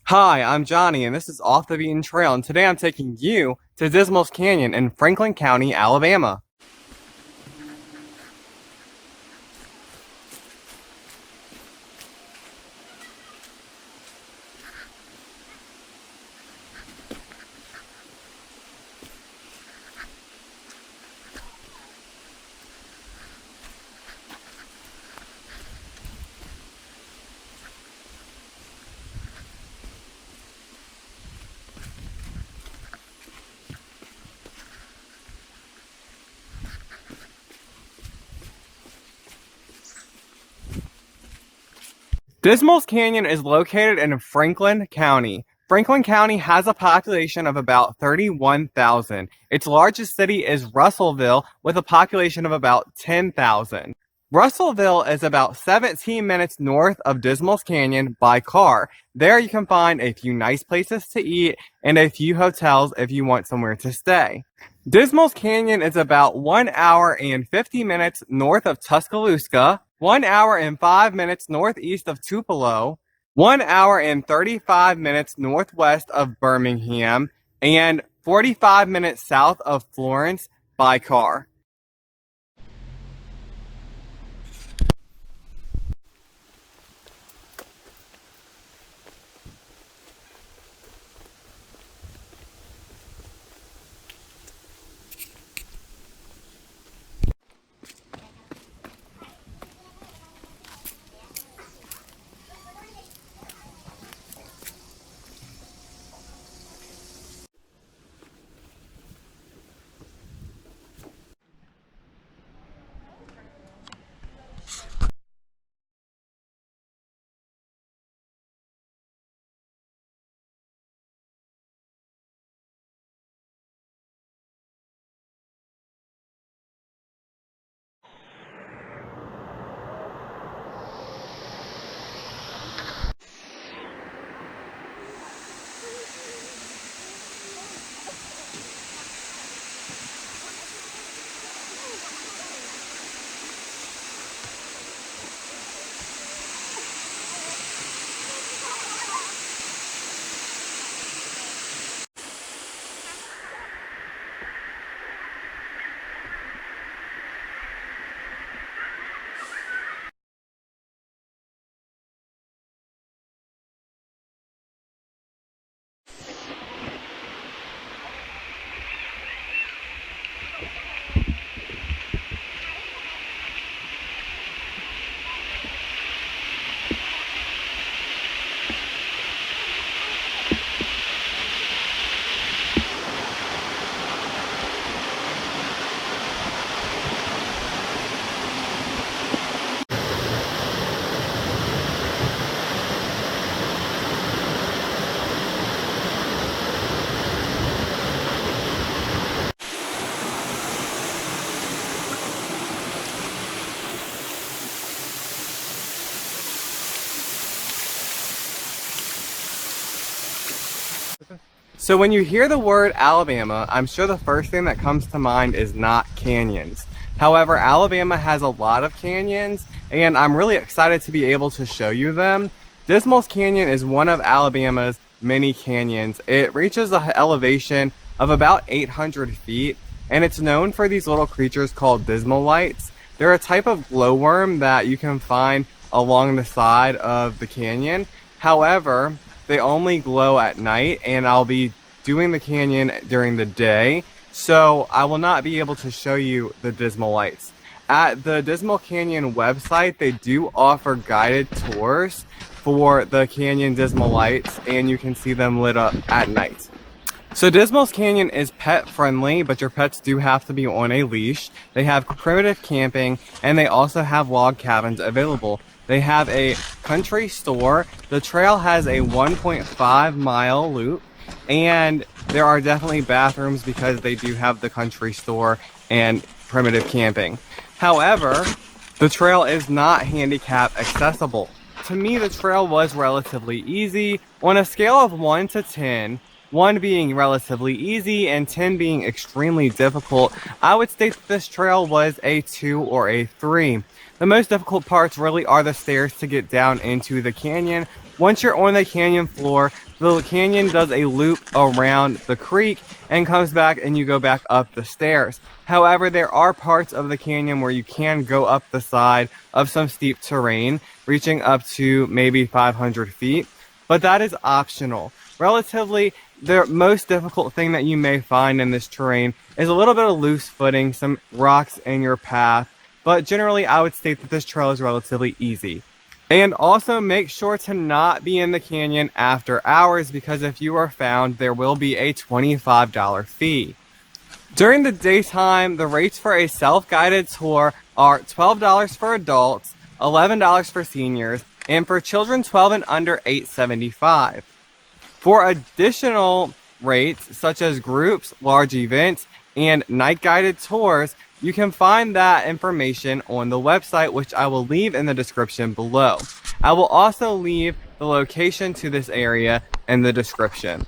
Hi, I'm Johnny, and this is Off the Beaten Trail, and today I'm taking you to Dismals Canyon in Franklin County, Alabama. Dismals Canyon is located in Franklin County. Franklin County has a population of about 31,000. Its largest city is Russellville, with a population of about 10,000. Russellville is about 17 minutes north of Dismals Canyon by car. There you can find a few nice places to eat and a few hotels if you want somewhere to stay. Dismals Canyon is about 1 hour and 50 minutes north of Tuscaloosa, 1 hour and 5 minutes northeast of Tupelo, 1 hour and 35 minutes northwest of Birmingham, and 45 minutes south of Florence by car. So when you hear the word Alabama, I'm sure the first thing that comes to mind is not canyons. However, Alabama has a lot of canyons, and I'm really excited to be able to show you them. Dismals Canyon is one of Alabama's many canyons. It reaches an elevation of about 800 feet, and it's known for these little creatures called dismalites. They're a type of glowworm that you can find along the side of the canyon. However, they only glow at night, and I'll be doing the canyon during the day, so I will not be able to show you the dismal lights. At the Dismal Canyon website, they do offer guided tours for the canyon dismal lights, and you can see them lit up at night. So Dismals Canyon is pet friendly, but your pets do have to be on a leash. They have primitive camping, and they also have log cabins available. They have a country store. The trail has a 1.5-mile loop, and there are definitely bathrooms because they do have the country store and primitive camping. However, the trail is not handicap accessible. To me, the trail was relatively easy. On a scale of 1 to 10, 1 being relatively easy and 10 being extremely difficult, I would state that this trail was a 2 or a 3. The most difficult parts really are the stairs to get down into the canyon, Once you're on the canyon floor, the canyon does a loop around the creek and comes back and you go back up the stairs. However, there are parts of the canyon where you can go up the side of some steep terrain, reaching up to maybe 500 feet, but that is optional. Relatively, the most difficult thing that you may find in this terrain is a little bit of loose footing, some rocks in your path, but generally I would state that this trail is relatively easy. And also make sure to not be in the canyon after hours, because if you are found, there will be a $25 fee. During the daytime, the rates for a self-guided tour are $12 for adults, $11 for seniors, and for children 12 and under, $8.75. For additional rates, such as groups, large events, and night guided tours, you can find that information on the website, which I will leave in the description below. I will also leave the location to this area in the description.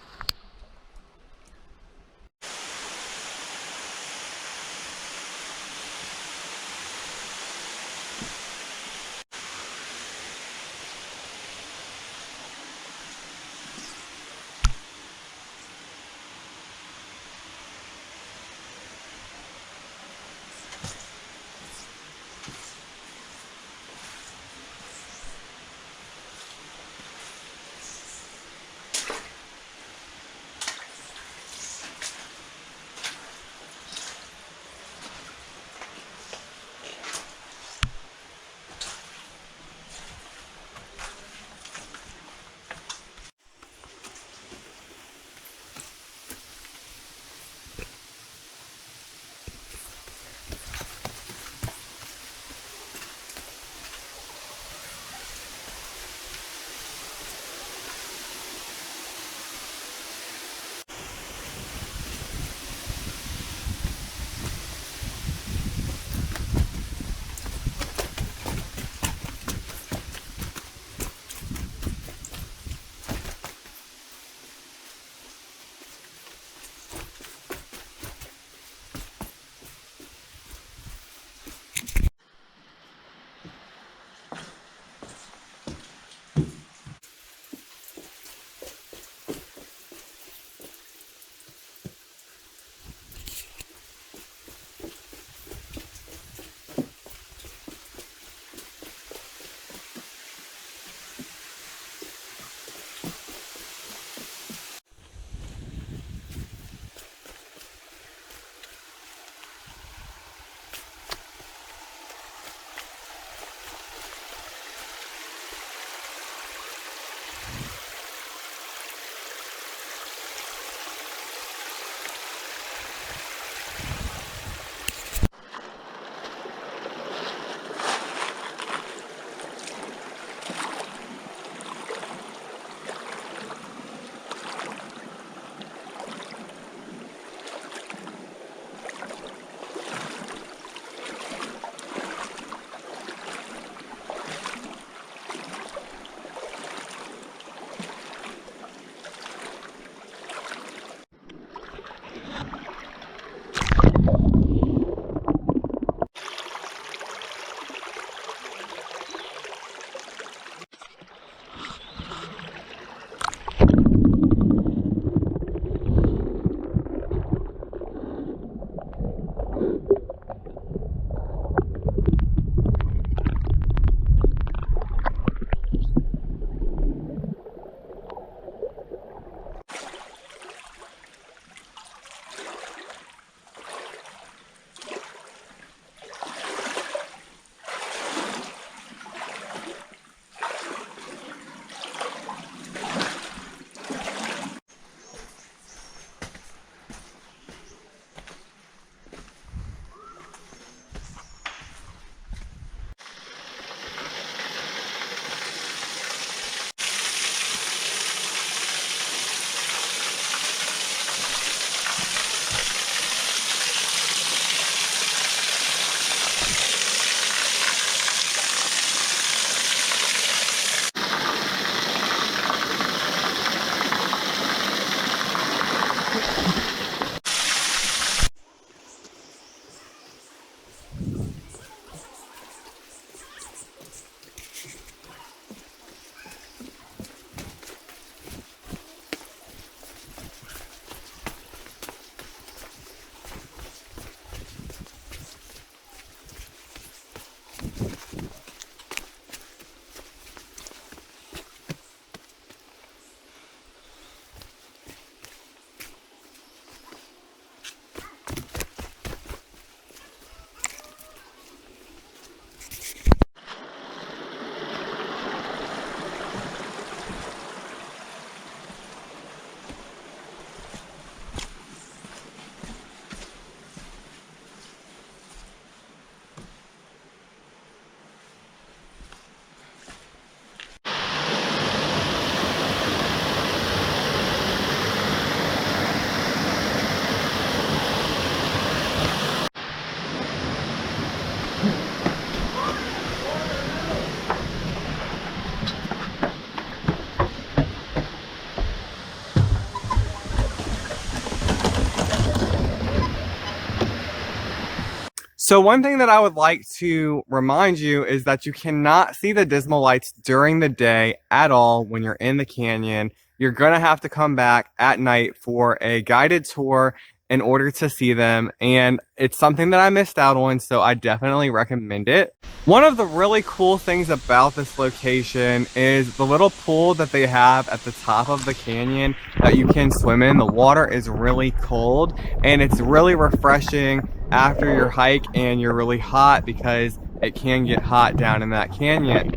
So one thing that I would like to remind you is that you cannot see the dismal lights during the day at all when you're in the canyon. You're going to have to come back at night for a guided tour in order to see them. And it's something that I missed out on, so I definitely recommend it. One of the really cool things about this location is the little pool that they have at the top of the canyon that you can swim in. The water is really cold and it's really refreshing after your hike and you're really hot, because it can get hot down in that canyon.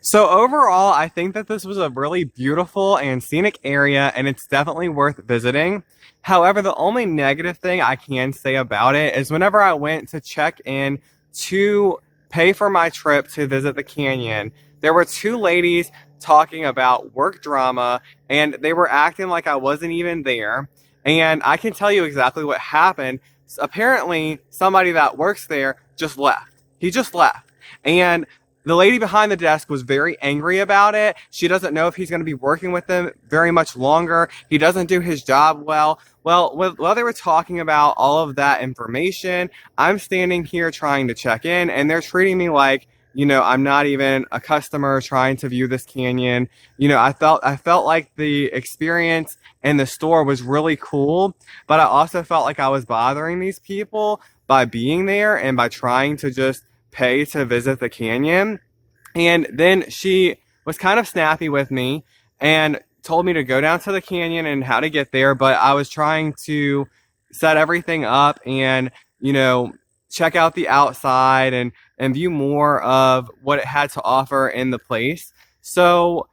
So overall, I think that this was a really beautiful and scenic area, and it's definitely worth visiting. However, the only negative thing I can say about it is whenever I went to check in to pay for my trip to visit the canyon, there were two ladies talking about work drama, and they were acting like I wasn't even there. And I can tell you exactly what happened. Apparently, somebody that works there just left. He just left. And the lady behind the desk was very angry about it. She doesn't know if he's going to be working with them very much longer. He doesn't do his job well. Well, while they were talking about all of that information, I'm standing here trying to check in, and they're treating me like, I'm not even a customer trying to view this canyon. I felt like the experience in the store was really cool, but I also felt like I was bothering these people by being there and by trying to just pay to visit the canyon. And then she was kind of snappy with me and told me to go down to the canyon and how to get there, but I was trying to set everything up and check out the outside and view more of what it had to offer in the place. So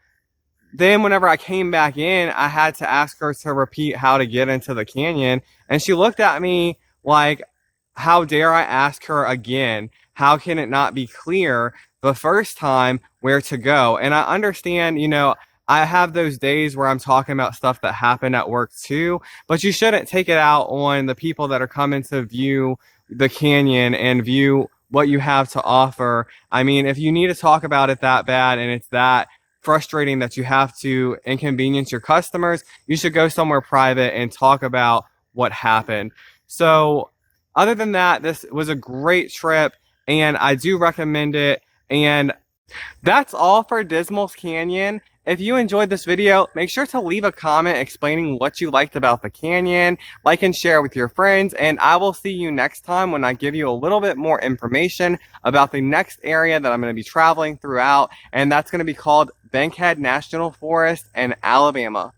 then whenever I came back in, I had to ask her to repeat how to get into the canyon, and she looked at me like, how dare I ask her again? How can it not be clear the first time where to go? And I understand, I have those days where I'm talking about stuff that happened at work too, but you shouldn't take it out on the people that are coming to view the canyon and view what you have to offer. I mean, if you need to talk about it that bad and it's that frustrating that you have to inconvenience your customers, you should go somewhere private and talk about what happened. So other than that, this was a great trip and I do recommend it. And that's all for Dismals Canyon. If you enjoyed this video, make sure to leave a comment explaining what you liked about the canyon, like and share with your friends, and I will see you next time when I give you a little bit more information about the next area that I'm going to be traveling throughout, and that's going to be called Bankhead National Forest in Alabama.